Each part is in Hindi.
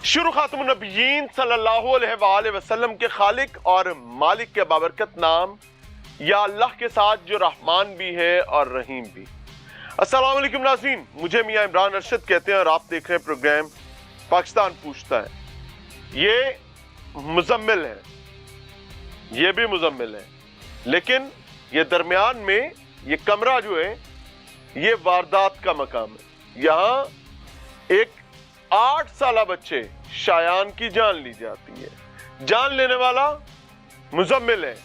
शुरू खातमुन नबिय्यीन सल्लल्लाहु अलैहि वसल्लम के खालिक और मालिक के बाबरकत नाम या अल्लाह के साथ जो रहमान भी है और रहीम भी। अस्सलाम वालेकुम नाज़रीन, मुझे मियां इमरान अरशद कहते हैं और आप देख रहे हैं प्रोग्राम पाकिस्तान पूछता है। ये मुजम्मिल है, ये भी मुजम्मिल है, लेकिन ये दरमियान में ये कमरा जो है ये वारदात का मकाम है। यहाँ एक 8 साला बच्चे शायान की जान ली जाती है। जान लेने वाला मुजम्मिल है।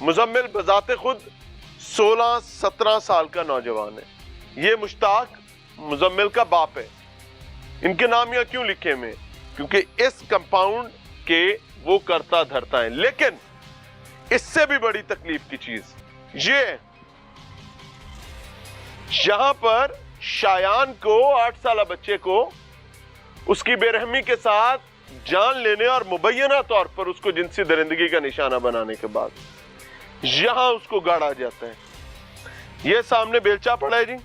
मुजम्मिल बजाते खुद 16-17 साल का नौजवान है। ये मुश्ताक मुजम्मिल का बाप है। इनके नाम यहाँ क्यों लिखे हुए? क्योंकि इस कंपाउंड के वो करता धरता है। लेकिन इससे भी बड़ी तकलीफ की चीज ये है, यहां पर शायान को 8 साला बच्चे को उसकी बेरहमी के साथ जान लेने और मुबैना तौर पर उसको जिनसी दरिंदगी का निशाना बनाने के बाद यहां उसको गाड़ा जाता है। यह सामने बेलचा पड़ा है जी,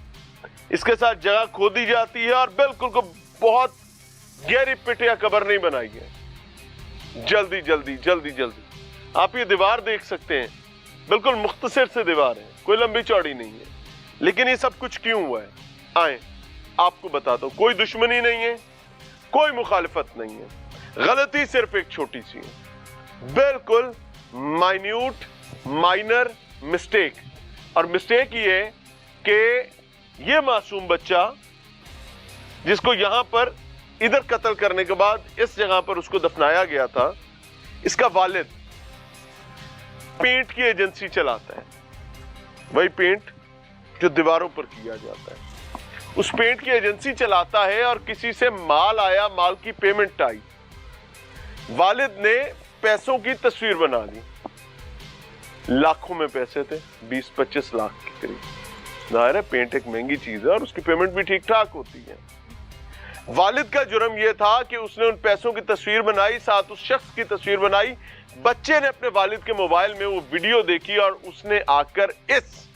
इसके साथ जगह खोदी जाती है और बिल्कुल को बहुत गहरी पिटिया कब्र नहीं बनाई है। जल्दी जल्दी जल्दी जल्दी आप ये दीवार देख सकते हैं, बिल्कुल मुख्तसर से दीवार है, कोई लंबी चौड़ी नहीं है। लेकिन ये सब कुछ क्यों हुआ है, आए आपको बताता हूं। कोई दुश्मनी नहीं है, कोई मुखालिफत नहीं है, गलती सिर्फ एक छोटी सी है, बिल्कुल माइन्यूट माइनर मिस्टेक। और मिस्टेक ये है कि ये मासूम बच्चा जिसको यहां पर इधर कत्ल करने के बाद इस जगह पर उसको दफनाया गया था, इसका वालिद पेंट की एजेंसी चलाता है। वही पेंट जो दीवारों पर किया जाता है, उस पेंट की एजेंसी चलाता है। और किसी से माल आया, माल की पेमेंट आई, वालिद ने पैसों की तस्वीर बना ली। लाखों में पैसे थे, 20-25 लाख के करीब। जाहिर है पेंट एक महंगी चीज है और उसकी पेमेंट भी ठीक ठाक होती है। वालिद का जुर्म यह था कि उसने उन पैसों की तस्वीर बनाई, साथ उस शख्स की तस्वीर बनाई। बच्चे ने अपने वालिद के मोबाइल में वो वीडियो देखी और उसने आकर इस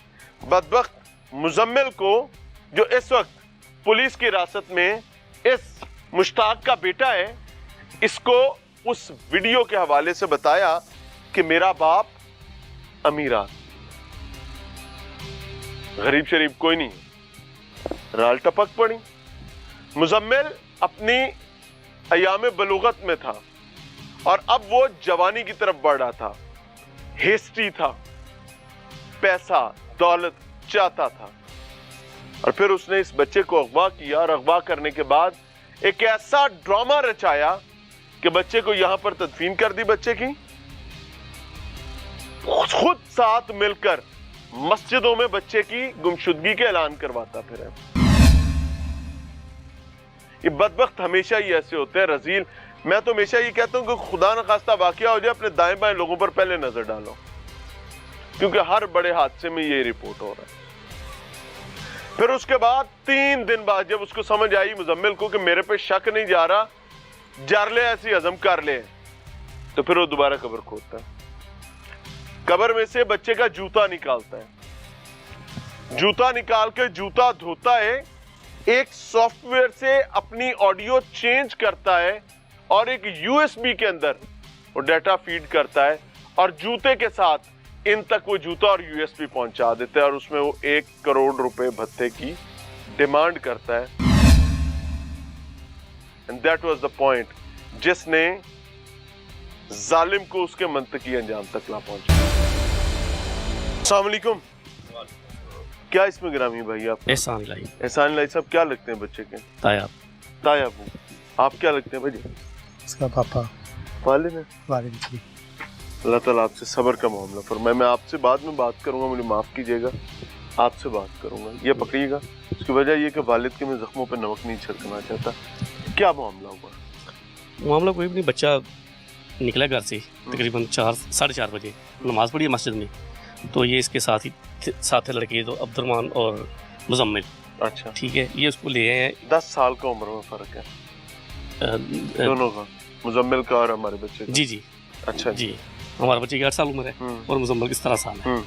बदबख्त मुजम्मिल को, जो इस वक्त पुलिस की हिरासत में इस मुश्ताक का बेटा है, इसको उस वीडियो के हवाले से बताया कि मेरा बाप अमीरा, गरीब शरीफ कोई नहीं। राल टपक पड़ी। मुजम्मिल अपनी अयाम बलूगत में था और अब वो जवानी की तरफ बढ़ रहा था, हेस्टी था, पैसा दौलत चाहता था। और फिर उसने इस बच्चे को अगवा किया और अगवा करने के बाद एक ऐसा ड्रामा रचाया कि बच्चे को यहां पर तदफीन कर दी। बच्चे की खुद साथ मिलकर मस्जिदों में बच्चे की गुमशुदगी के ऐलान करवाता फिर है। ये बदबख्त हमेशा ही ऐसे होते हैं रजील। मैं तो हमेशा ये कहता हूं कि खुदा न खास्ता वाकया हो जाए, अपने दाएं बाएं लोगों पर पहले नजर डालो, क्योंकि हर बड़े हादसे में ये रिपोर्ट हो रहा है। फिर उसके बाद 3 दिन बाद जब उसको समझ आई मुजम्मिल को कि मेरे पे शक नहीं जा रहा, जार ले ऐसी हजम कर ले, तो फिर वो दोबारा कब्र खोदता है। कब्र में से बच्चे का जूता निकालता है, जूता निकाल के जूता धोता है, एक सॉफ्टवेयर से अपनी ऑडियो चेंज करता है और एक यूएसबी के अंदर वो डाटा फीड करता है और जूते के साथ इन तक वो जूता और यूएसबी पहुंचा देते हैं और उसमें वो 1 करोड़ रुपए भत्ते की डिमांड करता है। And that was the point जिसने जालिम को उसके मंतकी अंजाम तक ला पहुंचा। अस्सलाम वालेकुम। क्या इसमें गिरामी भाई आप? एहसान लाई। एहसान लाई साहब क्या लगते हैं बच्चे के? तायाब। तायाब। आप क्या लगते हैं भाई? इसका पापा। वालिद है? वालिद जी। अल्लाह ताला आपसे सब्र का मामला फरमाए। मैं आपसे बाद में बात करूंगा, मुझे माफ कीजिएगा, आपसे बात करूंगा। ये पकड़िएगा। उसकी वजह ये कि वालिद के मैं जख्मों पर नमक नहीं छिड़कना चाहता। क्या मामला हुआ? मामला कोई भी नहीं, बच्चा निकला घर से तकरीबन 4-4:30 बजे, नमाज पढ़ी मस्जिद में, तो ये इसके साथ थे लड़के, तो अब्दुर्रहमान और मुजम्मिल। अच्छा ठीक है, ये उसको ले आए। 10 साल का उम्र में फर्क है दोनों का, मुजम्मिल का और हमारे बच्चे का? जी जी। अच्छा जी, हमारे बच्चे की 8 साल उम्र है और मुजम्मिल की 17 साल है।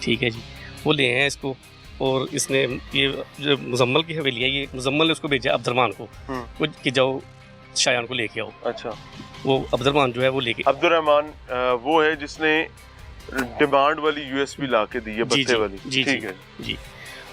ठीक है जी, वो ले आए इसको और इसने ये जो मुजम्मिल की हवेली है, ये मुजम्मिल ने उसको भेजा अब्दुर्रहमान को कि जाओ शायान को लेके आओ। अच्छा, वो अब्दुर्रहमान जो है वो लेके, अब्दुर्रहमान वो है जिसने डिमांड वाली यूएसबी ला के दी है, जी बत्ते जी वाली। जी ठीक जी है जी।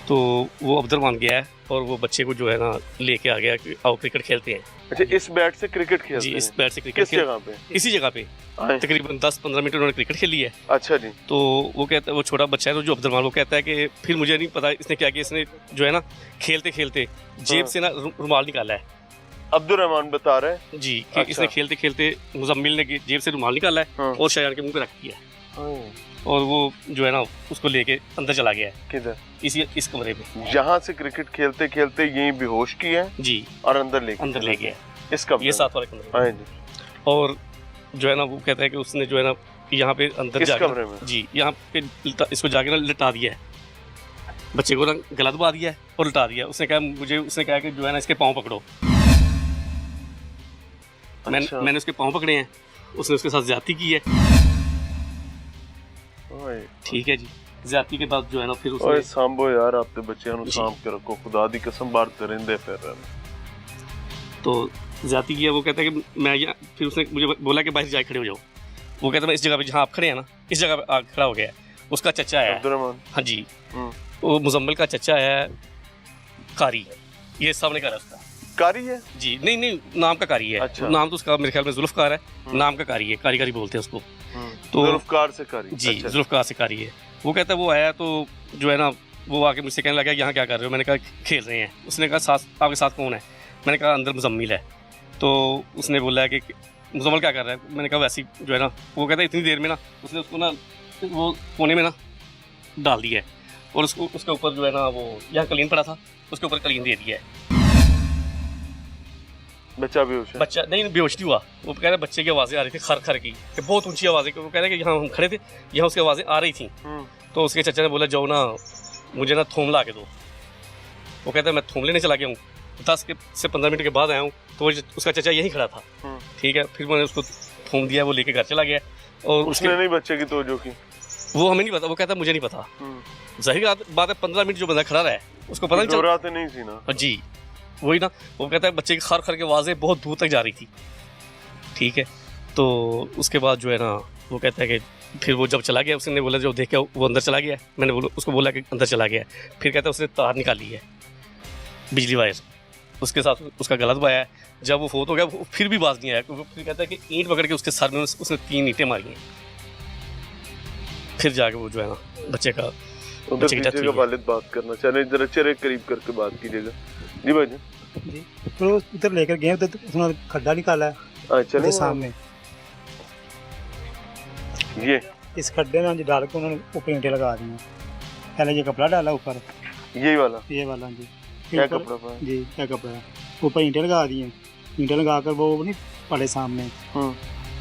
तो वो अब्दुर्रहमान गया है और वो बच्चे को जो है ना लेके आ गया कि आओ क्रिकेट खेलते हैं। अच्छा, इस बैट से क्रिकेट खेलते जी, हैं? इस बैट से क्रिकेट किस जगह पे? इसी जगह पे आए। तकरीबन 10-15 मिनट उन्होंने क्रिकेट खेली है। अच्छा जी। तो वो कहता है, वो छोटा बच्चा है तो जो अब्दुर्रहमान, वो कहता है कि फिर मुझे नहीं पता इसने क्या किया, इसने जो है ना खेलते खेलते जेब से ना रुमाल निकाला है। अब्दुर्रहमान बता रहे हैं जी कि अच्छा। इसने खेलते खेलते मुजम्मिल ने जेब से रुमाल निकाला है हाँ। और शायान के मुंह पे रख दिया है। और वो जो है ना उसको लेके अंदर चला गया है, किधर? इस कमरे में। यहाँ से क्रिकेट खेलते खेलते यही बेहोश किया है जी, और अंदर ले गया है, इस कमरे ये में। 7 वाले कमरे में। आए जी। और जो है ना वो कहता है कि उसने जो है ना यहाँ पे अंदर किस जाके कमरे में? जी यहाँ पे इसको जाके ना लिटा दिया है, बच्चे को ना गला दबा दिया है और लिटा दिया। उसने कहा कि जो है ना इसके पाँव पकड़ो। अच्छा। मैंने उसके पाँव पकड़े हैं, उसने उसके साथ ज्यादती की है। ओए ठीक है जी। ज्यादती के बाद जो है ना फिर ओए उसने सांभो यार, अपने बच्चों को जी। सांभ के रखो, खुदा दी कसम, बाहर दरिंदे फिर रहे हैं। तो ज्यादती किया। वो कहता है कि मैं यहाँ, फिर उसने मुझे बोला कि बाहर जाके खड़े हो जाओ। वो कहता है मैं इस जगह पे जहाँ आप खड़े हैं ना, इस जगह पे आके खड़ा हो गया है। उसका चचा है, अब्दुर्रहमान। हाँ जी, हम्म। वो मुजम्मिल का चचा है, कारी, ये सामने का रास्ता कारी है? जी। नहीं, नाम का कारी है। अच्छा। नाम तो उसका मेरे ख्याल में जुल्फकार है, नाम का कारी है, कारी बोलते हैं उसको। तो जुल्फकार से कारी। जी, अच्छा। जुल्फकार से कारी है। वो कहता है वो आया तो जो है ना वो आके मुझसे कहने लगा यहाँ क्या कर रहे हो। मैंने कहा खेल रहे हैं। उसने कहा साथ आपके साथ कौन है? मैंने कहा अंदर मुजम्मिल है। तो उसने बोला कि मुजम्मिल क्या कर रहा है? मैंने कहा वैसे ही जो है ना, वो कहता है इतनी देर में ना उसने उसको ना वो कोने में ना डाल दिया है और उसको उसके ऊपर जो है ना वो यहाँ कलीन पड़ा था, उसके ऊपर कलीन दे दिया है। बच्चा बेहोश है? बच्चा नहीं बेहोश नहीं हुआ। वो कह रहा है बच्चे की आवाज़ें आ रही थी खर खर की, कि बहुत ऊंची आवाज़ें। वो कह रहे हैं कि यहाँ हम खड़े थे, यहाँ उसकी आवाज़ें आ रही थी। तो उसके चचा ने बोला जाओ ना मुझे ना थोम ला के दो। वो कहता है मैं थोम लेने चला गया हूँ, 10 से 15 मिनट के बाद आया हूँ तो उसका चचा यहीं खड़ा था। ठीक है, फिर मैंने उसको थोम दिया, वो लेके घर चला गया। और उसने नहीं बच्चे की तवज्जो की? वो हमें नहीं पता। वो कहता मुझे नहीं पता। जाहिर बात है 15 मिनट जो बंदा खड़ा रहा है उसको पता नहीं चला। नहीं थी ना जी, वही ना। वो कहता है बच्चे की खर खर के आवाज़ें बहुत दूर तक जा रही थी। ठीक है, तो उसके बाद जो है ना वो कहता है कि फिर वो जब चला गया, उसने बोला जो देख के वो अंदर चला गया। मैंने उसको बोला कि अंदर चला गया। फिर कहता है उसने तार निकाली है, बिजली वायर, उसके साथ उसका गला दबाया है। जब वो फोत हो गया वो फिर भी बाज नहीं आया। फिर कहता है कि ईंट पकड़ के उसके सर में उसने 3 ईंटें मारी हैं। फिर जाके वो जो है ना बच्चे का वालिद बात करना चाहिए, जरा चेहरे करीब करके बात कीजिएगा। जी भाई जी, फिर वो उधर लेकर गए, उधर उसने खड्डा निकाला है चले सामने। ये इस खड्डे में जो डाल के उन्होंने ऊपर ईंटें लगा दी हैं। पहले ये कपड़ा डाला ऊपर, ये वाला जी। क्या कपड़ा पाया? जी, क्या कपड़ा है? ऊपर ईंटें लगा दी हैं। ईंटें लगा कर वो नहीं पड़े सामने,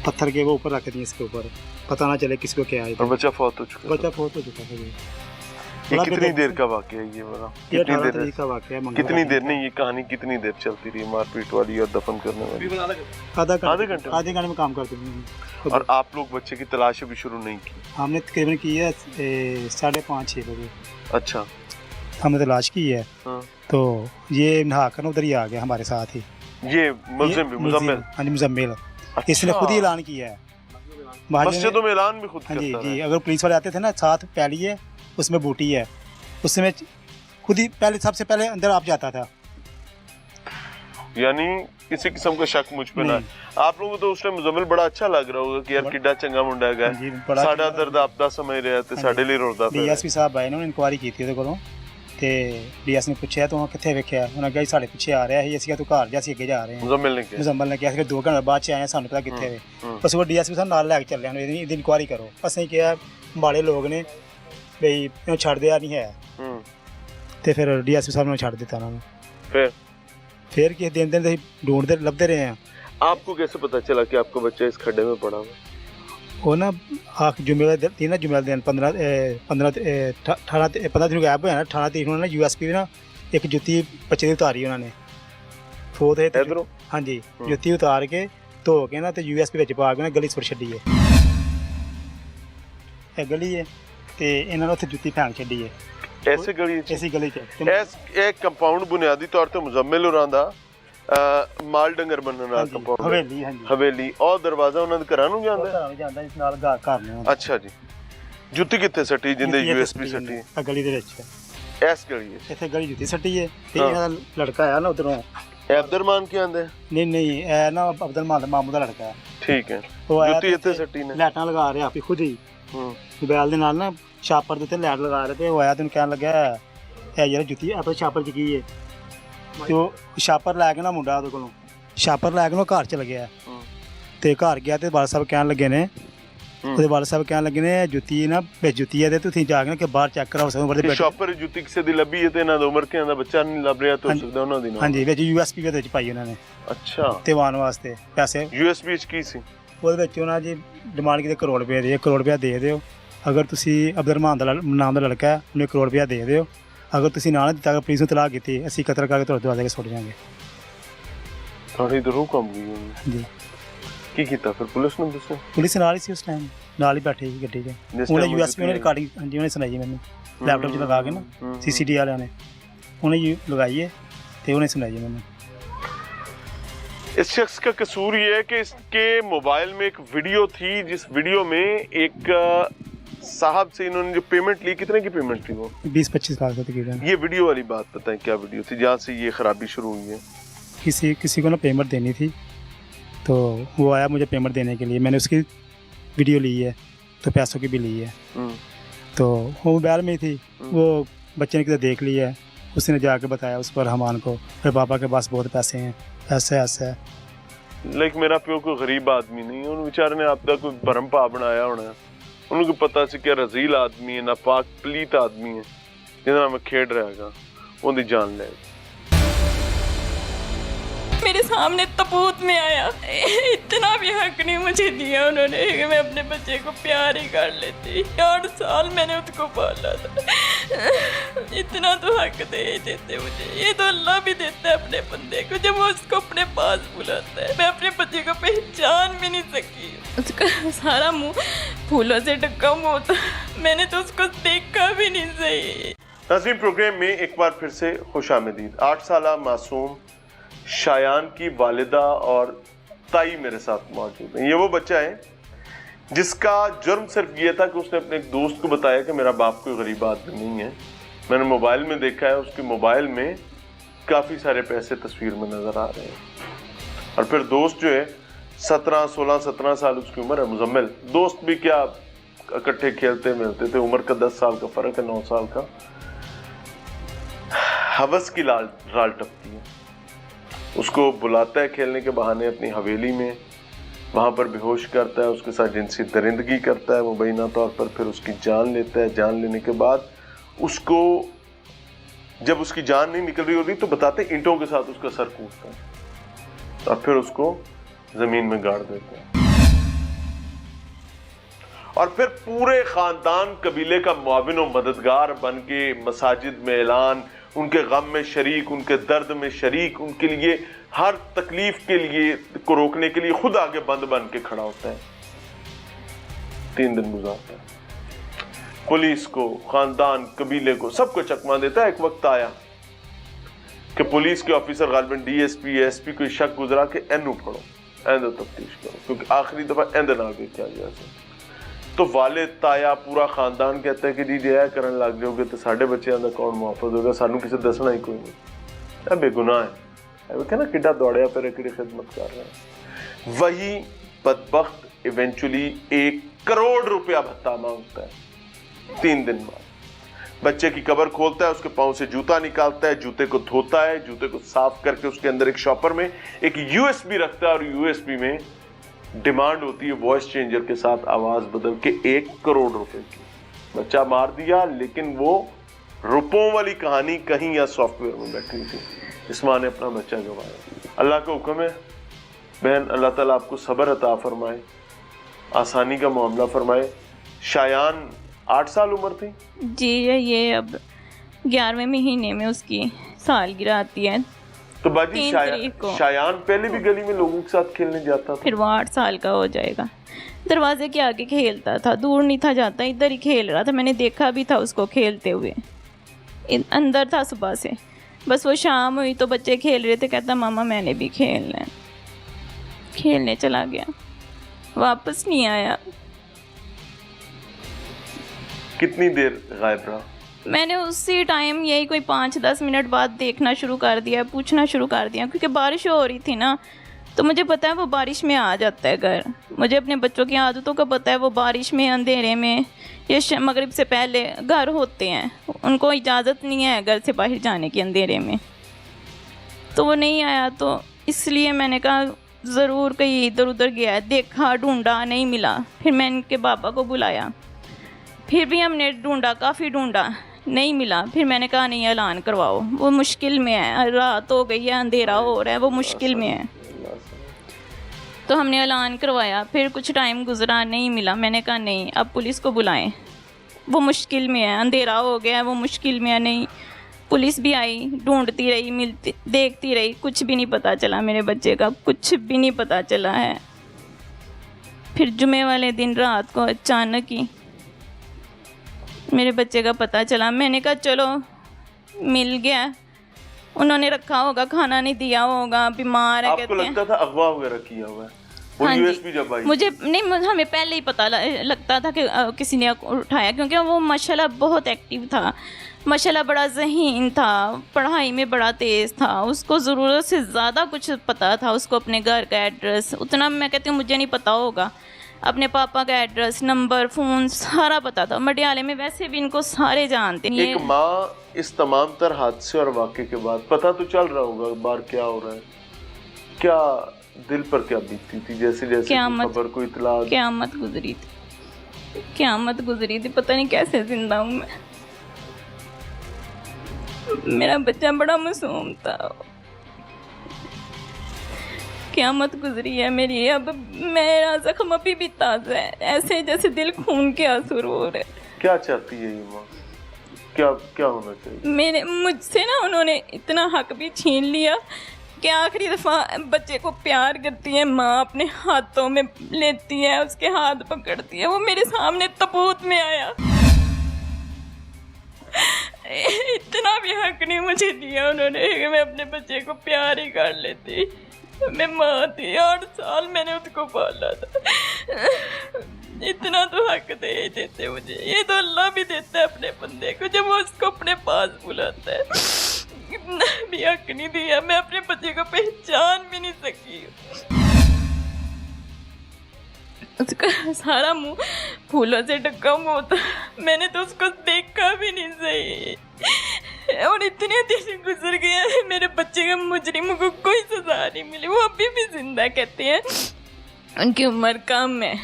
पत्थर के वो ऊपर रख दिए इसके ऊपर, पता ना चले किसको क्या है। और बच्चा फौत हो चुका? बच्चा फौत हो चुका था। ये कितनी देर का वाकया है ये वाला? कितनी देर का वाकया है? कितनी देर नहीं, ये कहानी कितनी देर चलती रही, मारपीट वाली और दफन करने वाली? आधे घंटे में काम करते हैं। और आप लोग बच्चे की तलाश अभी शुरू नहीं की? हमने तकरीबन की है 5:30-6 बजे। अच्छा, हमने तलाश की है। तो ये नहा कर उधर ही आ गया हमारे साथ ही। ये मुजम्मिल? हाँ जी, मुजम्मिल। इसने खुद ही ऐलान किया है मस्जिदों में, ऐलान भी खुद हाँ जी करता जी। अगर पुलिस वाले आते थे ना, साथ पैली है उसमें बूटी है, उसमें खुद ही पहले सबसे पहले अंदर आप जाता था। यानी किसी किस्म का शक मुझ पे ना है। आप लोगों को तो उस टाइम मुजम्मिल बड़ा अच्छा लग रहा होगा कि यार किड्डा चंगा मुंडा है, साडा दर्द आपदा समझ रहा है, साडे लिए रोदा पे। डीएसपी साहब आए ने इनकुआरी की थी ਉਹਦੇ ਕੋਲੋਂ ਤੇ ਡੀਐਸ ਨੇ ਪੁੱਛਿਆ ਤੂੰ ਕਿੱਥੇ ਵੇਖਿਆ? ਉਹਨਾਂ ਕਿਹਾ ਸਾਡੇ ਪਿੱਛੇ ਆ ਰਿਹਾ ਸੀ, ਅਸੀਂ ਕਿਹਾ ਤੂੰ ਘਰ ਜਾ, ਅਸੀਂ ਅੱਗੇ ਜਾ ਰਹੇ ਹਾਂ। ਮੁਜ਼ੰਮਲ ਨੇ ਕਿਹਾ ਕਿ 2 ਘੰਟੇ ਬਾਅਦ ਚ ਆਏ, ਸਾਨੂੰ ਪਤਾ ਕਿੱਥੇ ਵੇ। ਅਸੀਂ ਉਹ ਡੀਐਸਪੀ ਸਾਹਿਬ ਨਾਲ ਲੈ ਕੇ ਚੱਲੇ ਹਾਂ, ਇਹਦੀ ਇਨਕੁਆਰੀ ਕਰੋ। ਅਸੀਂ ਕਿਹਾ ਮਾੜੇ ਲੋਕ ਨੇ ਬਈ ਇਹਨੂੰ ਛੱਡਦਿਆ ਨਹੀਂ ਹੈ। ਤੇ ਫਿਰ ਡੀਐਸਪੀ ਸਾਹਿਬ ਨੇ ਛੱਡ ਦਿੱਤਾ ਉਹਨਾਂ ਨੂੰ। फिर किसी दिन दिन ढूंढते लभते रहे हैं। आपको कैसे पता चला कि आपका बच्चा इस खड्डे में पड़ा हुआ? वो ना जुम्मेवार थी ना, जुम्मेवार दिन 15 दिन गैप होया ना। 18 तरीक उन्होंने यूएसपी ना एक जुत्ती बच्चे की उतारी उन्होंने फोत है इधरों। हाँ जी, जुत्ती उतार के धो के ना तो यूएसपी विच पा के ना गली सुट छड्डी है। ये गली है ते इन्होंने उत्थे जुत्ती फेंक छड्डी है। ऐसी गली च एक कंपाउंड बुनियादी तौर ते मुजम्मिल होरां दा ਮਾਲ ਡੰਗਰ ਬੰਨਣ ਨਾਲ ਕੰਪਾਊਂਡ ਹਵੇਲੀ, ਹਾਂਜੀ ਹਵੇਲੀ। ਉਹ ਦਰਵਾਜ਼ਾ ਉਹਨਾਂ ਦੇ ਘਰਾਂ ਨੂੰ ਜਾਂਦਾ ਘਰਾਂ ਨੂੰ ਜਾਂਦਾ, ਇਸ ਨਾਲ ਘਰ ਨੇ ਉਹਨਾਂ ਦੇ। ਅੱਛਾ ਜੀ। ਜੁੱਤੀ ਕਿੱਥੇ ਸੱਟੀ ਜਿੰਦੇ USB ਸੱਟੀ ਆ ਗਲੀ ਦੇ ਵਿੱਚ, ਇਸ ਗਲੀ ਵਿੱਚ ਇੱਥੇ ਗਲੀ ਜੁੱਤੀ ਸੱਟੀ ਹੈ। ਤੇ ਇਹਨਾਂ ਦਾ ਲੜਕਾ ਆਇਆ ਨਾ ਉਧਰੋਂ, ਇਹ ਅਬਦੁਰਮਾਨ ਕੀ ਆਂਦੇ? ਨਹੀਂ ਇਹ ਨਾ ਅਬਦੁਲਮਾਨ ਦਾ ਮਾਮੂ ਦਾ ਲੜਕਾ ਹੈ। ਠੀਕ ਹੈ। ਉਹ ਆਇਆ ਜੁੱਤੀ ਇੱਥੇ ਸੱਟੀ ਨੇ, ਲਾਈਟਾਂ ਲਗਾ ਰਿਹਾ ਆਪੇ ਖੁਦ ਹੀ ਮੋਬਾਈਲ ਦੇ ਨਾਲ ਨਾ, ਛਾਪਰ ਦੇ ਉੱਤੇ ਲਾਈਟ ਲਗਾ ਰਿਹਾ। ਤੇ ਉਹ ਆਇਆ ਤੈਨੂੰ ਕਹਿਣ ਲੱਗਾ ਇਹ ਯਾਰ ਜੁੱਤੀ ਆਪਣੇ ਛਾਪਰ 'ਚ ਕੀ ਹੈ। ਤੇ ਉਹ ਛਾਪਰ ਲੈ ਕੇ ਨਾ ਮੁੰਡਾ ਉਹਦੇ ਕੋਲੋਂ ਛਾਪਰ ਲੈ ਕੇ ਉਹ ਘਰ ਚਲ ਗਿਆ। ਤੇ ਘਰ ਗਿਆ ਤੇ ਬਾਲ ਸਾਹਿਬ ਕਹਿਣ ਲੱਗੇ ਨੇ, ਉਹਦੇ ਬਾਲ ਸਾਹਿਬ ਕਹਿਣ ਲੱਗੇ ਨੇ ਜੁੱਤੀ ਨਾ ਵਿੱਚ ਜੁੱਤੀ ਹੈ ਤੇ ਤੁਸੀਂ ਜਾ ਕੇ ਕਿ ਬਾਹਰ ਚੈੱਕ ਕਰਾਓ। ਛਾਪਰ ਜੁੱਤੀ ਕਿਸੇ ਦੀ ਲੱਭੀ ਹੈ ਤੇ ਇਹਨਾਂ ਦਾ ਉਮਰ ਕਿਆਂ ਦਾ ਬੱਚਾ ਨਹੀਂ ਲੱਭ ਰਿਹਾ ਤਾਂ ਸਕਦਾ ਉਹਨਾਂ ਦੀ ਨਾ। ਹਾਂਜੀ, ਵਿੱਚ USB ਦੇ ਵਿੱਚ ਪਾਈ ਉਹਨਾਂ ਨੇ। ਅੱਛਾ। ਤੇ ਵਾਣ ਵਾਸਤੇ ਪੈਸੇ USB ਵਿੱਚ ਕੀ ਸੀ? ਉਹਦੇ ਵਿੱਚ ਉਹਨਾਂ ਜੀ ਡਿਮਾਂਡ ਕੀਤੀ ਕਰੋੜ ਰੁਪਏ ਦੀ, 1 ਕਰੋੜ ਰੁਪਇਆ ਦੇ ਦਿਓ। ਅਗਰ ਤੁਸੀਂ ਅਬਦੁਰਮਾਨ ਦਾ ਨਾਮ ਦਾ ਲੜਕਾ ਹੈ, ਉਹਨੂੰ 1 ਕਰੋੜ ਰੁਪਇਆ ਦੇ ਦਿਓ। ਅਗਰ ਤੁਸੀਂ ਨਾ ਦਿੱਤਾ, ਅਗਰ ਪੁਲਿਸ ਨੂੰ ਤਲਾਕ ਕੀਤੀ, ਅਸੀਂ ਕਤਲ ਕਰਕੇ ਤੁਹਾਡੇ ਦਰਵਾਜ਼ੇ 'ਤੇ ਸੁੱਟ ਜਾਵਾਂਗੇ। ਤੁਹਾਡੀ ਤਾਂ ਰੂਹ ਕੰਬ ਗਈ। ਹਾਂਜੀ। ਕੀ ਕੀਤਾ ਫਿਰ? ਪੁਲਿਸ ਨੂੰ ਦੱਸਿਆ? ਪੁਲਿਸ ਨਾਲ ਹੀ ਸੀ ਉਸ ਟਾਈਮ, ਨਾਲ ਹੀ ਬੈਠੇ ਸੀ ਗੱਡੀ 'ਚ। ਉਹਨੇ USB ਉਹਨੇ ਰਿਕਾਰਡਿੰਗ, ਹਾਂਜੀ ਉਹਨੇ ਸੁਣਾਈ ਮੈਨੂੰ ਲੈਪਟਾਪ 'ਚ ਲਗਾ ਕੇ ਨਾ, CCTV ਵਾਲਿਆਂ ਨੇ ਉਹਨੇ ਲਗਾਈ है तो उन्हें सुनाइए मैंने। इस शख्स का कसूर ये है कि इसके मोबाइल में एक वीडियो थी, जिस वीडियो में एक साहब से इन्होंने जो पेमेंट ली, कितने की पेमेंट थी वो? 20-25 लाख तकरीबन। ये वीडियो वाली बात बताएं, क्या वीडियो थी जहाँ से ये खराबी शुरू हुई है? किसी को ना पेमेंट देनी थी, तो वो आया मुझे पेमेंट देने के लिए। मैंने उसकी वीडियो ली है, तो पैसों की भी ली है। तो वो मोबाइल में थी, वो बच्चे ने किधर देख लिया है, उसने जाके बताया उस पर हमान को, फिर पापा के पास बहुत पैसे हैं, ऐसे ऐसे है। लाइक मेरा प्यो कोई गरीब आदमी नहीं है, उन बेचारे ने आपका कोई भरम पा बनाया होना है। उनको पता सी क्या रजील आदमी है, नापाक पलीत आदमी है, जिन्हें मैं खेड रहेगा उनकी जान ले। मेरे सामने तबूत में आया, इतना भी हक नहीं मुझे दिया उन्होंने कि मैं अपने बच्चे को प्यार ही कर लेती। 8 साल मैंने उसको पाला था, इतना तो हक दे ही देते मुझे। ये तो अल्लाह भी देता है अपने बंदे को जब वो उसको अपने पास बुलाता है। मैं अपने बच्चे को पहचान भी नहीं सकी, उसका सारा मुंह फूलों से ढका मुँह था, मैंने तो उसको देखा भी नहीं सही। नाज़रीन, प्रोग्राम में एक बार फिर से खुशामदीद। 8 साल मासूम शायान की वालिदा और ताई मेरे साथ मौजूद हैं। ये वो बच्चा है जिसका जुर्म सिर्फ ये था कि उसने अपने एक दोस्त को बताया कि मेरा बाप कोई गरीब आदमी नहीं है। मैंने मोबाइल में देखा है, उसके मोबाइल में काफ़ी सारे पैसे तस्वीर में नज़र आ रहे हैं। और फिर दोस्त जो है 16-17 साल उसकी उम्र है, मुजम्मिल। दोस्त भी क्या इकट्ठे खेलते मिलते थे, उम्र का 10 साल का फ़र्क है, 9 साल का। हवस की राल टपकी है, उसको बुलाता है खेलने के बहाने अपनी हवेली में, वहाँ पर बेहोश करता है, उसके साथ जिनसी दरिंदगी करता है मुबैना तौर पर, फिर उसकी जान लेता है। जान लेने के बाद उसको, जब उसकी जान नहीं निकल रही होती तो बताते ईंटों के साथ उसका सर कूटता है और फिर उसको ज़मीन में गाड़ देता है। और फिर पूरे ख़ानदान कबीले का मुआविन और मददगार बन के मसाजिद में ऐलान, उनके गम में शरीक, उनके दर्द में शरीक, उनके लिए हर तकलीफ के लिए को रोकने के लिए खुद आगे बंद बन के खड़ा होता है। 3 दिन गुजारता है, पुलिस को, खानदान, कबीले को, सबको चकमा देता है। एक वक्त आया कि पुलिस के ऑफिसर गालिबन DSP SP को शक गुजरा कि एनू पढ़ो, एंद तफ्तीश करो, क्योंकि आखिरी दफा एंद ना क्या गया। तो वाले ताया पूरा खानदान कहता है कि जी जे करन लग जाओगे तो साढ़े बच्चों का कौन मुआफज होगा, सानू किसी दसना ही कोई नहीं, बेगुनाह है। वो कहना किड्डा दौड़िया पर कि खिदमत कर रहा है। वही बदबख्त इवेंचुअली 1 करोड़ रुपया भत्ता मांगता है। 3 दिन बाद बच्चे की कब्र खोलता है, उसके पाँव से जूता निकालता है, जूते को धोता है, जूते को साफ करके उसके अंदर एक शॉपर में एक USB रखता है और USB में डिमांड होती है वॉइस चेंजर के साथ आवाज बदल के 1 करोड़ रुपए की। बच्चा मार दिया, लेकिन वो रुपयों वाली कहानी कहीं या सॉफ्टवेयर में बैठी थी। इस माँ ने अपना बच्चा गंवाया। अल्लाह का हुक्म है बहन, अल्लाह ताला आपको सब्र अता फरमाए, आसानी का मामला फरमाए। शायान 8 साल उम्र थी जी, ये अब 11वें महीने में उसकी सालगिरह आती है। तो बाजी शायान पहले भी गली में लोगों के साथ खेलने जाता था, फिर वो 8 साल का हो जाएगा। दरवाजे के आगे खेलता था, दूर नहीं था जाता, इधर ही खेल रहा था। मैंने देखा भी था उसको खेलते हुए, अंदर था सुबह से। बस वो शाम हुई तो बच्चे खेल रहे थे, कहता मामा मैंने भी खेलना है, खेलने चला गया, वापस नहीं आया। कितनी देर गायब रहा? मैंने उसी टाइम यही कोई 5-10 मिनट बाद देखना शुरू कर दिया, पूछना शुरू कर दिया, क्योंकि बारिश हो रही थी ना, तो मुझे पता है वो बारिश में आ जाता है घर। मुझे अपने बच्चों की आदतों का पता है, वो बारिश में अंधेरे में या मगरिब से पहले घर होते हैं, उनको इजाज़त नहीं है घर से बाहर जाने की अंधेरे में। तो वो नहीं आया, तो इसलिए मैंने कहा ज़रूर कहीं इधर उधर गया है, देखा ढूंढा नहीं मिला। फिर मैंने इनके पापा को बुलाया, फिर भी हमने ढूंढा, काफ़ी ढूंढा, नहीं मिला। फिर मैंने कहा नहीं ऐलान करवाओ, वो मुश्किल में है, रात हो गई है, अंधेरा हो रहा है, वो मुश्किल में है। तो हमने ऐलान करवाया, फिर कुछ टाइम गुजरा, नहीं मिला। मैंने कहा नहीं, अब पुलिस को बुलाएं, वो मुश्किल में है, अंधेरा हो गया है, वो मुश्किल में है। नहीं, पुलिस भी आई, ढूंढती रही, मिलती देखती रही, कुछ भी नहीं पता चला मेरे बच्चे का, कुछ भी नहीं पता चला है। फिर जुमे वाले दिन रात को अचानक ही मेरे बच्चे का पता चला। मैंने कहा चलो मिल गया, उन्होंने रखा होगा, खाना नहीं दिया होगा, बीमार है। आपको लगता था अगवा वगैरह किया हुआ है? वो हाँ यूएसपी जब आई मुझे नहीं, हमें पहले ही पता लगता था कि किसी ने उठाया, क्योंकि वो माशाल्लाह बहुत एक्टिव था, माशाल्लाह बड़ा ज़हीन था, पढ़ाई में बड़ा तेज़ था, उसको ज़रूरत से ज़्यादा कुछ पता था, उसको अपने घर का एड्रेस, उतना मैं कहती हूँ मुझे नहीं पता होगा, अपने पापा का एड्रेस, नंबर, फ़ोन सारा पता था। मटियाले में वैसे भी इनको सारे जानते हैं। एक माँ इस तमाम तर हादसे और वाक़े के बाद पता तो चल रहा होगा बार क्या हो रहा है, क्या दिल पर क्या बीतती थी? जैसे जैसे खबर को इतला, क़यामत गुजरी थी, क़यामत गुजरी थी, पता नहीं कैसे जिंदा हूँ मैं। मेरा बच्चा बड़ा मासूम था, क़यामत गुजरी है मेरी। अब मेरा जख्म अभी भी ताज़ा है, ऐसे जैसे दिल खून के आंसू रो रहे। क्या चाहती है ये माँ? क्या होना चाहिए? मुझसे ना उन्होंने इतना हक भी छीन लिया कि आखिरी दफ़ा बच्चे को प्यार करती है माँ, अपने हाथों में लेती है, उसके हाथ पकड़ती है। वो मेरे सामने तबूत में आया, इतना भी हक नहीं मुझे दिया उन्होंने कि मैं अपने बच्चे को प्यार ही कर लेती। मैं माँ थी, 8 साल मैंने उसको पाला था, इतना तो हक दे ही देते मुझे। ये तो अल्लाह भी देता है अपने बंदे को जब वो उसको अपने पास बुलाता है। इतना भी हक नहीं दिया, मैं अपने बच्चे को पहचान भी नहीं सकी। उसका सारा मुंह फूलों से ढका मुंह था, मैंने तो उसको देखा भी नहीं सही। और इतने दिन गुजर गए, मेरे बच्चे के मुजरिम को कोई सजा नहीं मिली, वो अभी भी जिंदा। कहते हैं उनकी उम्र कम है,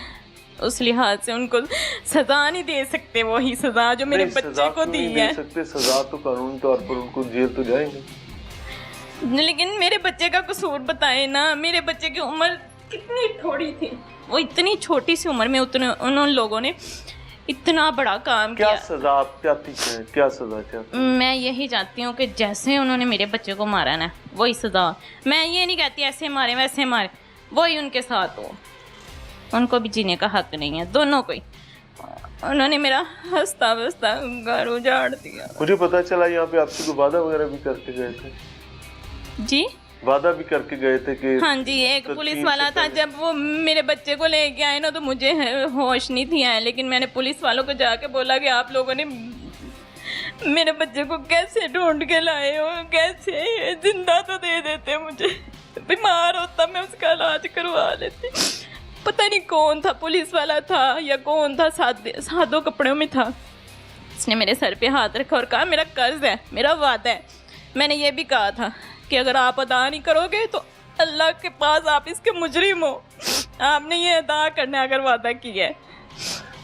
उस लिहाज से उनको सजा नहीं दे सकते, वही सजा जो मेरे बच्चे को दी है। सजा तो कानूनी तौर पर उनको जेल तो जाएंगे, लेकिन मेरे बच्चे का कसूर बताए ना। मेरे बच्चे की उम्र कितनी थोड़ी थी, वो इतनी छोटी सी उम्र में उन लोगों ने इतना बड़ा काम किया। क्या सजा आप चाहती हैं? क्या सजा चाहती? मैं यही चाहती हूँ कि जैसे उन्होंने मेरे बच्चे को मारा ना, वही सजा। मैं ये नहीं कहती ऐसे मारे वैसे मारे, वही उनके साथ हो। उनको भी जीने का हक नहीं है, दोनों को ही। उन्होंने मेरा हंसता बसता घर उजाड़ दिया। मुझे पता चला यहाँ पे आपसे कोई वादा वगैरह भी करके गए थे? जी, वादा भी करके गए थे कि? हाँ जी, एक पुलिस वाला था, जब वो मेरे बच्चे को लेके आए ना तो मुझे होश नहीं थी आए, लेकिन मैंने पुलिस वालों को जाके बोला कि आप लोगों ने मेरे बच्चे को कैसे ढूंढ के लाए हो, कैसे जिंदा तो दे देते, मुझे बीमार होता मैं उसका इलाज करवा लेती। पता नहीं कौन था, पुलिस वाला था या कौन था, सादों कपड़ों में था। उसने मेरे सर पे हाथ रखा और कहा मेरा कर्ज है, मेरा वादा है। मैंने ये भी कहा था कि अगर आप अदा नहीं करोगे तो अल्लाह के पास आप इसके मुजरिम हो, आपने ये अदा करना अगर वादा किया है।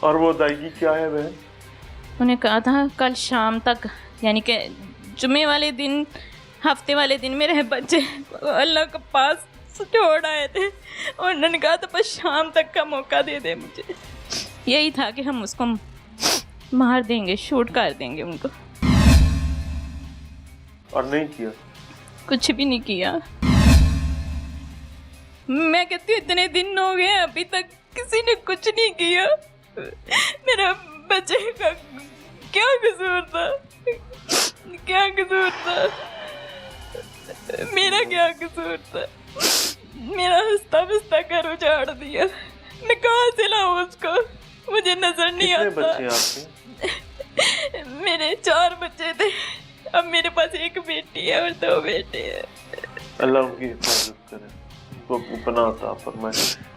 और वो अदायगी क्या है बहन? उन्हें कहा था कल शाम तक, यानी कि जुमे वाले दिन, हफ्ते वाले दिन मेरे बच्चे अल्लाह के पास छोड़ आए थे और उन्होंने कहा था बस शाम तक का मौका दे दे मुझे। यही था कि हम उसको मार देंगे, शूट कर देंगे उनको। और नहीं किया? कुछ भी नहीं किया। मैं कहती हूँ इतने दिन हो गए अभी तक किसी ने कुछ नहीं किया। मेरा बच्चे का क्या कसूर था, क्या कसूर था? मेरा क्या कसूर था? मेरा हंसता बसता घर उजाड़ दिया। मैं कहाँ से लाऊं उसको? मुझे नजर नहीं कितने आता। बच्चे आपके? मेरे 4 बच्चे थे, अब मेरे पास एक बेटी है और 2 बेटे हैं। अल्लाह उनकी हिफाजत करे, तो पनाह अता फरमाए।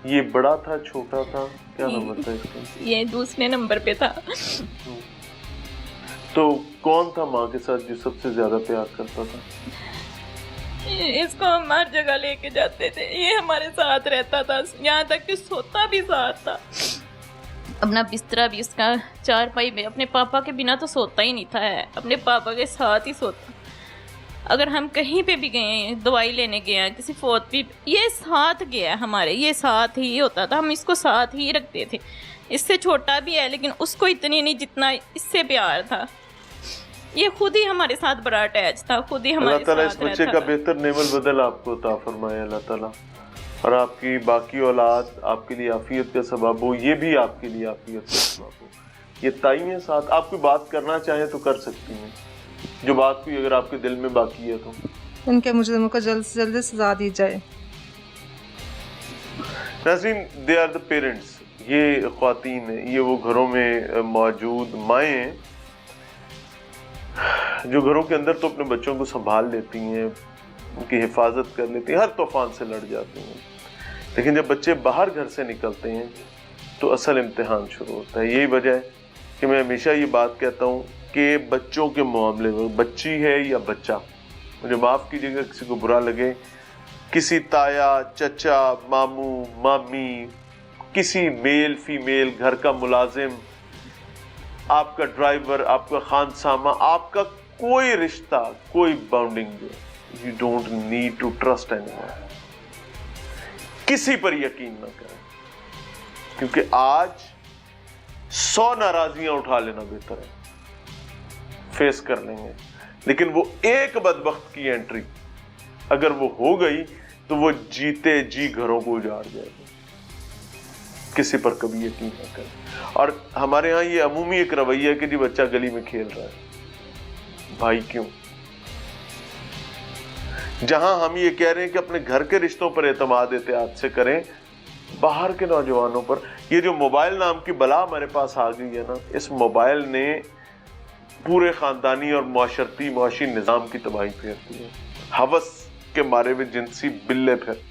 ये बड़ा था, छोटा था, क्या नंबर था इसका? ये दूसरे नंबर पे था। तो कौन था माँ के साथ जो सबसे ज्यादा प्यार करता था? इसको हम हर जगह लेके जाते थे, ये हमारे साथ रहता था, यहाँ तक कि सोता भी साथ था। अपना बिस्तरा भी उसका चारपाई में, अपने पापा के बिना तो सोता ही नहीं था, अपने पापा के साथ ही सोता। अगर हम कहीं पे भी गए हैं, दवाई लेने गए हैं, किसी फोत भी, ये साथ गया हमारे, ये साथ ही होता था, हम इसको साथ ही रखते थे। इससे छोटा भी है लेकिन उसको इतनी नहीं जितना इससे प्यार था। ये खुद ही हमारे साथ बड़ा अटैच था, खुद ही हमारे साथ रहता था। अल्लाह ताला इस बच्चे का बेहतर नेमल बदल आपको अता फरमाए अल्लाह ताला, और आपकी बाकी औलाद आपके लिए आफियत का सबब हो, ये भी आपके लिए आफियत का सबब हो। ये ताइयां साथ आप कोई बात करना चाहें तो कर सकती हैं, जो बात कोई अगर आपके दिल में बाकी है तो। इनके मुजरिमों को जल्द से जल्द सजा दी जाए। नाज़रीन, दे आर द पेरेंट्स, ये ख्वातीन हैं, ये वो घरों में मौजूद माएँ हैं जो घरों के अंदर तो अपने बच्चों को संभाल लेती हैं, उनकी हिफाजत कर लेती हैं, हर तूफान से लड़ जाती हैं, लेकिन जब बच्चे बाहर घर से निकलते हैं तो असल इम्तिहान शुरू होता है। यही वजह है कि मैं हमेशा ये बात कहता हूँ कि बच्चों के मामले में, बच्ची है या बच्चा, मुझे माफ़ कीजिएगा किसी को बुरा लगे, किसी ताया, चचा, मामू, मामी, किसी मेल फीमेल, घर का मुलाजिम, आपका ड्राइवर, आपका खानसामा, आपका कोई रिश्ता, कोई bonding, you don't need to trust anyone. किसी पर यकीन ना करें, क्योंकि आज 100 नाराजियां उठा लेना बेहतर है, फेस कर लेंगे, लेकिन वो एक बदबख्त की एंट्री अगर वो हो गई तो वो जीते जी घरों को उजाड़ जाएगा। किसी पर कभी यकीन ना करें। और हमारे यहाँ ये अमूमी एक रवैया है कि जी बच्चा गली में खेल रहा है, भाई क्यों? जहां हम ये कह रहे हैं कि अपने घर के रिश्तों पर एतमाद एहतियात से करें, बाहर के नौजवानों पर ये जो मोबाइल नाम की बला हमारे पास आ गई है ना, इस मोबाइल ने पूरे खानदानी और मुआशी निजाम की तबाही फेर दी है। हवस के मारे हुए जिनसी बिल्ले फिर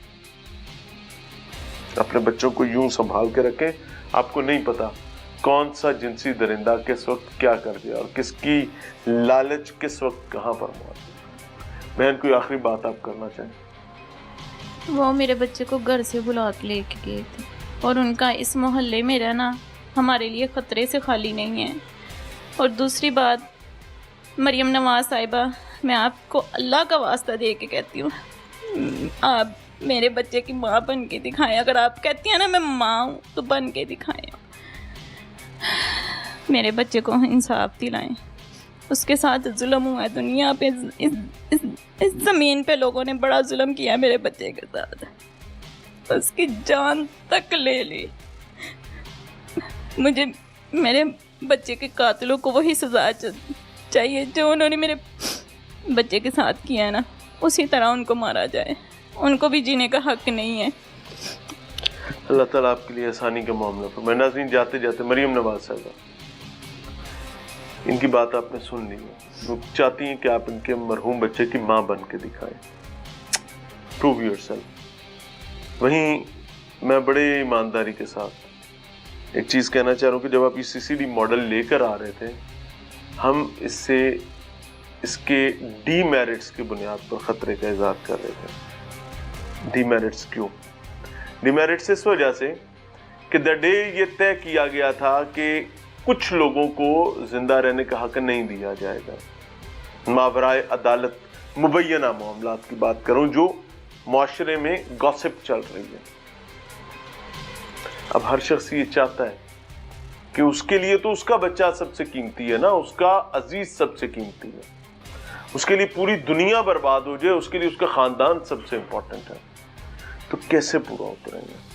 अपने बच्चों को यूं संभाल के रखें, आपको नहीं पता कौन सा जिनसी दरिंदा किस वक्त क्या कर दिया और किसकी लालच किस वक्त कहां पर मौजूद। बहन, कोई आखिरी बात आप करना चाहें? वो मेरे बच्चे को घर से बुला के लेके गए थे, और उनका इस मोहल्ले में रहना हमारे लिए ख़तरे से खाली नहीं है। और दूसरी बात, मरियम नवाज साहिबा, मैं आपको अल्लाह का वास्ता दे के कहती हूँ, आप मेरे बच्चे की माँ बन के दिखाएं। अगर आप कहती हैं ना मैं माँ हूँ, तो बन के दिखाएं, मेरे बच्चे को इंसाफ दिलाएं। उसके साथ जुल्म हुआ है दुनिया पे, इस ज़मीन पे लोगों ने बड़ा जुल्म किया मेरे बच्चे के साथ, उसकी जान तक ले ली। मुझे मेरे बच्चे के कातिलों को वही सज़ा चाहिए जो उन्होंने मेरे बच्चे के साथ किया है ना, उसी तरह उनको मारा जाए। उनको भी जीने का हक नहीं है। अल्लाह ताला आपके लिए आसानी के मामले पर। मैं नाज़रीन, जाते जाते मरियम नवाज साहिबा, इनकी बात आपने सुन ली है, वो चाहती हैं कि आप इनके मरहूम बच्चे की माँ बन के दिखाएं, प्रूव योरसेल्फ। वहीं मैं बड़े ईमानदारी के साथ एक चीज़ कहना चाह रहा हूँ कि जब आप CCD मॉडल लेकर आ रहे थे, हम इसके डीमेरिट्स की बुनियाद पर ख़तरे का इज़हार कर रहे थे। डीमेरिट्स क्यों? डीमेरिट्स इस वजह से कि द डे ये तय किया गया था कि कुछ लोगों को जिंदा रहने का हक नहीं दिया जाएगा, मावराए अदालत मुबैना मामलात की बात करूं जो माशरे में गॉसिप चल रही है। अब हर शख्स ये चाहता है कि उसके लिए तो उसका बच्चा सबसे कीमती है ना, उसका अजीज सबसे कीमती है, उसके लिए पूरी दुनिया बर्बाद हो जाए, उसके लिए उसका खानदान सबसे इंपॉर्टेंट है, तो कैसे पूरा उतरेंगे?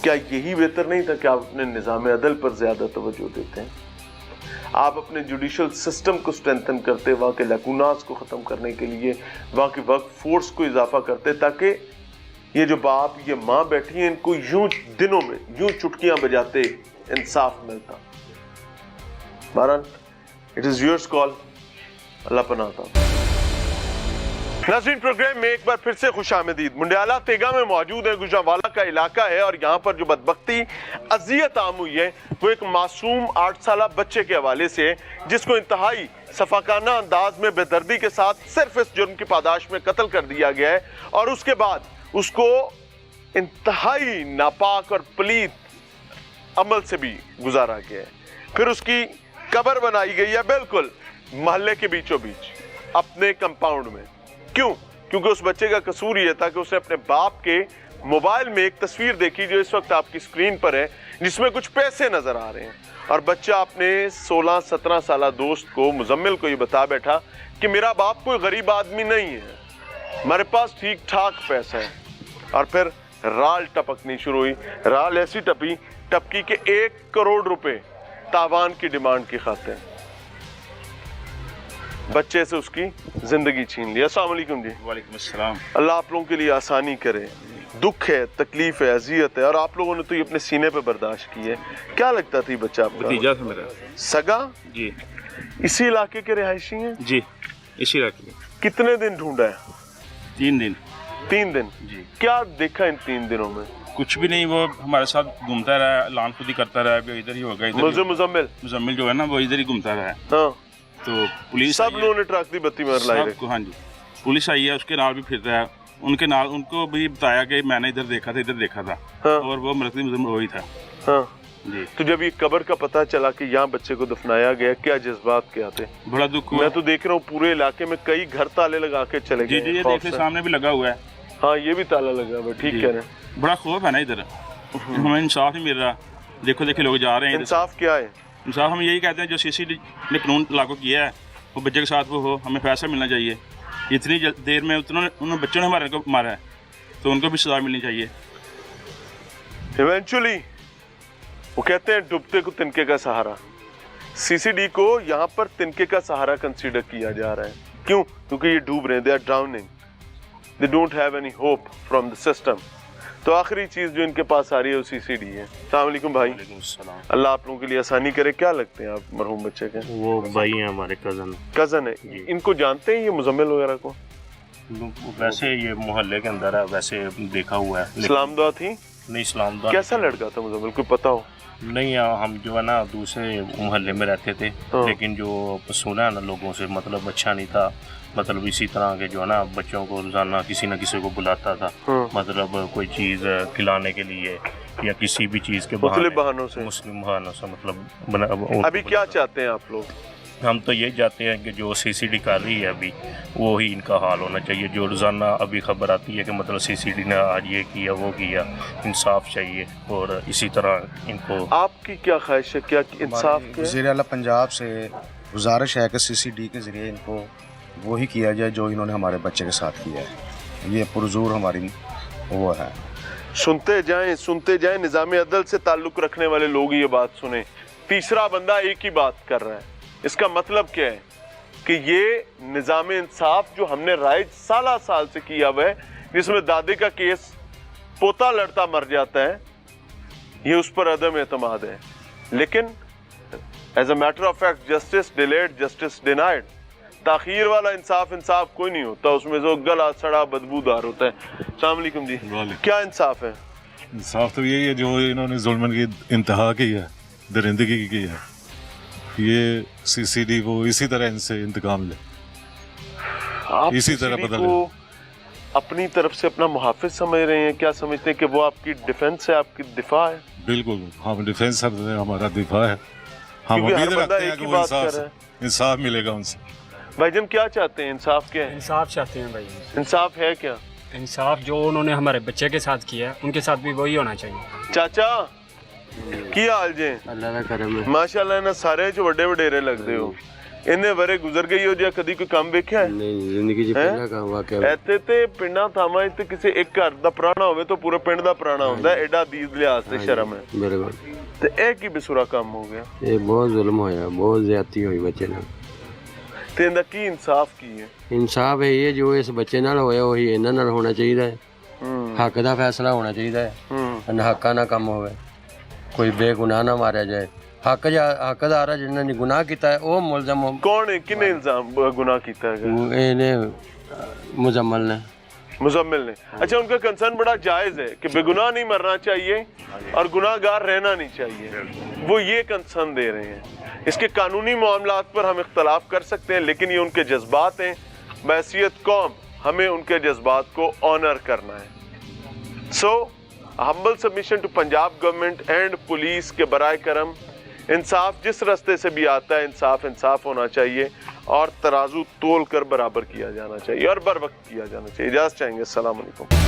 क्या यही बेहतर नहीं था कि आप अपने निज़ाम अदल पर ज्यादा तवज्जो देते हैं? आप अपने जुडिशल सिस्टम को स्ट्रेंथन करते, वहाँ के लैकुनास को ख़त्म करने के लिए वहाँ की वर्क फोर्स को इजाफा करते, ताकि ये जो बाप ये माँ बैठी हैं इनको यूं दिनों में यूं चुटकियां बजाते इंसाफ मिलता। बहरहाल इट इज़ योर्स कॉल, अल्लाह पनाह था। नाज़रीन, प्रोग्राम में एक बार फिर से खुशामदीद। मुंडियाला तेगा में मौजूद है, गुजरांवाला का इलाका है, और यहाँ पर जो बदबख्ती अजियत आम हुई है वो एक मासूम 8 साल बच्चे के हवाले से है, जिसको इंतहाई सफाकाना अंदाज में बेदर्दी के साथ सिर्फ इस जुर्म की पादाश में कत्ल कर दिया गया है, और उसके बाद उसको इंतहाई नापाक और पलीत अमल से भी गुजारा गया है। फिर उसकी कब्र बनाई गई है बिल्कुल मोहल्ले के बीचों बीच अपने कंपाउंड में। क्यों? क्योंकि उस बच्चे का कसूर यह था कि उसने अपने बाप के मोबाइल में एक तस्वीर देखी जो इस वक्त आपकी स्क्रीन पर है, जिसमें कुछ पैसे नजर आ रहे हैं, और बच्चा अपने 16-17 साल दोस्त को, मुजम्मिल को, ये बता बैठा कि मेरा बाप कोई गरीब आदमी नहीं है, हमारे पास ठीक ठाक पैसा है। और फिर राल टपकनी शुरू हुई। राल ऐसी टपकी के 1 करोड़ रुपए तावान की डिमांड की खातिर बच्चे से उसकी जिंदगी छीन ली। अस्सलाम वालेकुम जी। वालेकुम अस्सलाम। अल्लाह आप लोगों के लिए आसानी करे। दुख है, तकलीफ है, अजियत है, और आप लोगों ने तो ये अपने सीने पे बर्दाश्त की है। क्या लगता था ये बच्चा आपका? भतीजा था मेरा। सगा? जी। इसी इलाके के रिहायशी हैं? जी, इसी इलाके में। कितने दिन ढूंढा है? 3 दिन। 3 दिन? जी। क्या देखा इन 3 दिनों में? कुछ भी नहीं, वो हमारे साथ घूमता रहा, लान खुदी करता रहा, अभी इधर ही होगा। मुजम्मिल जो है ना, वो इधर ही घूमता रहा। हाँ। तो पुलिस सब लोगों ने ट्रक दी बत्ती मार लाई। हाँ जी, पुलिस आई है, उसके नाल भी फिर रहा है, उनके नाल उनको भी बताया कि मैंने इधर देखा था। हाँ। और वो मृतक मुजम्मिल वही था। हाँ जी। तो जब ये कब्र का पता चला कि यहाँ बच्चे को दफनाया गया, क्या जज्बात क्या थे? बड़ा दुख हुआ। मैं तो देख रहा हूँ पूरे इलाके में कई घर ताले लगा के चले गए। जी, ये देखिए सामने भी लगा हुआ है। हाँ, ये भी ताला लगा हुआ है। ठीक कह रहे हैं। बड़ा खौफ है ना इधर, हमें इंसाफ नहीं मिल रहा। देखो लोग जा रहे हैं। इंसाफ क्या है? इंसाफ हम यही कहते हैं, जो सीसीडी ने कानून लागू किया है वो बच्चे के साथ वो हो, हमें पैसा मिलना चाहिए। इतनी देर में उन बच्चों ने हमारे को मारा है, तो उनको भी सजा मिलनी चाहिए। इवेंचुअली वो कहते हैं डूबते को तिनके का सहारा। सीसीडी को यहाँ पर तिनके का सहारा कंसीडर किया जा रहा है। क्यों? क्योंकि ये डूब रहे हैं, they are drowning, they don't have any hope from the system. तो आखिरी चीज जो इनके पास आ रही है वो सीसीडी है। अस्सलाम वालेकुम भाई। अल्लाह आप लोगों के लिए आसानी करे। क्या लगते हैं आप मरहूम बच्चे के? वो भाई हैं हमारे कजन है। इनको जानते हैं ये मुजम्मिल वगैरह को? वैसे ये मोहल्ले के अंदर है, वैसे देखा हुआ है। इस्लाम दुआ थी? नहीं, इस्लाम दुआ। कैसा लड़का था मुजम्मिल, कोई पता हो? नहीं, हम जो है ना दूसरे मोहल्ले में रहते थे। लेकिन जो सुना है ना लोगों से, मतलब अच्छा नहीं था। मतलब इसी तरह के जो है ना बच्चों को रोजाना किसी न किसी को बुलाता था, मतलब कोई चीज़ खिलाने के लिए या किसी भी चीज़ के मुस्लिम बहानों से मतलब। अभी क्या चाहते हैं आप लोग? हम तो ये चाहते हैं कि जो सीसीडी कर रही है अभी, वो ही इनका हाल होना चाहिए। जो रोज़ाना अभी खबर आती है कि मतलब सीसीडी ने आज ये किया वो किया, इंसाफ चाहिए। और इसी तरह इनको। आपकी क्या ख्वाहिश है, क्या इंसाफ? वज़ीर आला पंजाब से गुजारिश है कि सीसीडी के ज़रिए इनको वो ही किया जाए जो इन्होंने हमारे बच्चे के साथ किया है। ये पुरजोर हमारी वो है। सुनते जाएं, निज़ाम अदल से ताल्लुक़ रखने वाले लोग ये बात सुने। तीसरा बंदा एक ही बात कर रहा है। इसका मतलब क्या है कि ये निज़ाम इंसाफ जो हमने राइज साल से किया हुआ है, जिसमें दादे का केस पोता लड़ता मर जाता है, ये उस पर अदम एतमाद है। लेकिन as a matter of fact, justice delayed justice denied. ताखीर वाला इंसाफ कोई नहीं होता, उसमें जो गला सड़ा बदबूदार होता है। अस्सलाम वालेकुम जी। क्या इंसाफ है? इंसाफ तो यही है जो इन्होंने जुल्म की इंतहा की है, दरिंदगी की है। ये सीसीडी को इसी तरह इनसे इंतकाम ले, आप इसी तरह बदल को अपनी तरफ से अपना मुहाफिज समझ रहे हैं? क्या समझते हैं कि वो आपकी डिफेंस है, आपकी दिफा है? बिल्कुल, हम डिफेंस है, हमारा दिफा है। हम उम्मीद रखते हैं कि वो इंसाफ मिलेगा उनसे। भाईजान क्या चाहते हैं? इंसाफ क्या है? इंसाफ चाहते हैं भाई। इंसाफ है क्या? इंसाफ जो उन्होंने हमारे बच्चे के साथ किया, उनके साथ भी वही होना चाहिए। चाचा की हाल जे? अल्लाह दा करम है। माशाल्लाह ना, सारे जो बड़े वडेरे लगते हो। ਇੰਨੇ ਵਰੇ ਗੁਜ਼ਰ ਗਈ ਹੋ ਜਾਂ ਕਦੀ ਕੋਈ ਕੰਮ ਵੇਖਿਆ ਹੈ? ਨਹੀਂ ਜ਼ਿੰਦਗੀ 'ਚ ਪਹਿਲਾ ਕੰਮ ਵਾਕਿਆ ਇੱਥੇ ਤੇ ਪਿੰਡਾਂ ਥਾਵਾਂ ਤੇ ਕਿਸੇ ਇੱਕ ਘਰ ਦਾ ਪੁਰਾਣਾ ਹੋਵੇ ਤਾਂ ਪੂਰੇ ਪਿੰਡ ਦਾ ਪੁਰਾਣਾ ਹੁੰਦਾ, ਐਡਾ ਦੀਦ ਲਿਹਾਜ਼ ਤੇ ਸ਼ਰਮ ਹੈ। ਬਿਲਕੁਲ। ਤੇ ਇਹ ਕੀ ਬੇਸੁਰਾ ਕੰਮ ਹੋ ਗਿਆ? ਇਹ ਬਹੁਤ ਜ਼ੁਲਮ ਹੋਇਆ, ਬਹੁਤ ਜ਼ਿਆਦਤੀ ਹੋਈ ਬੱਚੇ ਨਾਲ। ਤੇ ਇਹਦਾ ਕੀ ਇਨਸਾਫ ਕੀ ਹੈ? ਇਨਸਾਫ ਇਹ ਹੈ ਜੋ ਇਸ ਬੱਚੇ ਨਾਲ ਹੋਇਆ ਉਹੀ ਇਹਨਾਂ ਨਾਲ ਹੋਣਾ ਚਾਹੀਦਾ ਹੈ। ਹੱਕ ਦਾ ਫੈਸਲਾ ਹੋਣਾ ਚਾਹੀਦਾ ਹੈ, ਅਨਹੱਕਾ ਨਾ ਕੰਮ ਹੋਵੇ, ਕੋਈ ਬੇਗੁਨਾਹ ਨਾ ਮਾਰਿਆ ਜਾਏ। ਹੱਕਦਾਰ ਹੈ ਜਿਨ੍ਹਾਂ ਨੇ ਗੁਨਾਹ ਕੀਤਾ ਹੈ ਉਹ ਮੁਲਜ਼ਮ। ਕੌਣ ਹੈ, ਕਿਨੇ ਇਲਜ਼ਾਮ ਗੁਨਾਹ ਕੀਤਾ है? ਇਹਨੇ मुजम्मल ने। मुजम्मिल ने। अच्छा, उनका कंसर्न बड़ा जायज़ है कि बेगुनाह नहीं मरना चाहिए और गुनाहगार रहना नहीं चाहिए, वो ये कंसर्न दे रहे हैं। इसके कानूनी मामलात पर हम इख्तलाफ कर सकते हैं, लेकिन ये उनके जज्बात हैं। बहैसियत कौम हमें उनके जज्बात को ऑनर करना है। So humble submission to Punjab government and police के बराए करम, इंसाफ जिस रास्ते से भी आता है इंसाफ होना चाहिए और तराजू तोल कर बराबर किया जाना चाहिए और बर वक्त किया जाना चाहिए। इजाज़त चाहेंगे। अस्सलाम वालेकुम।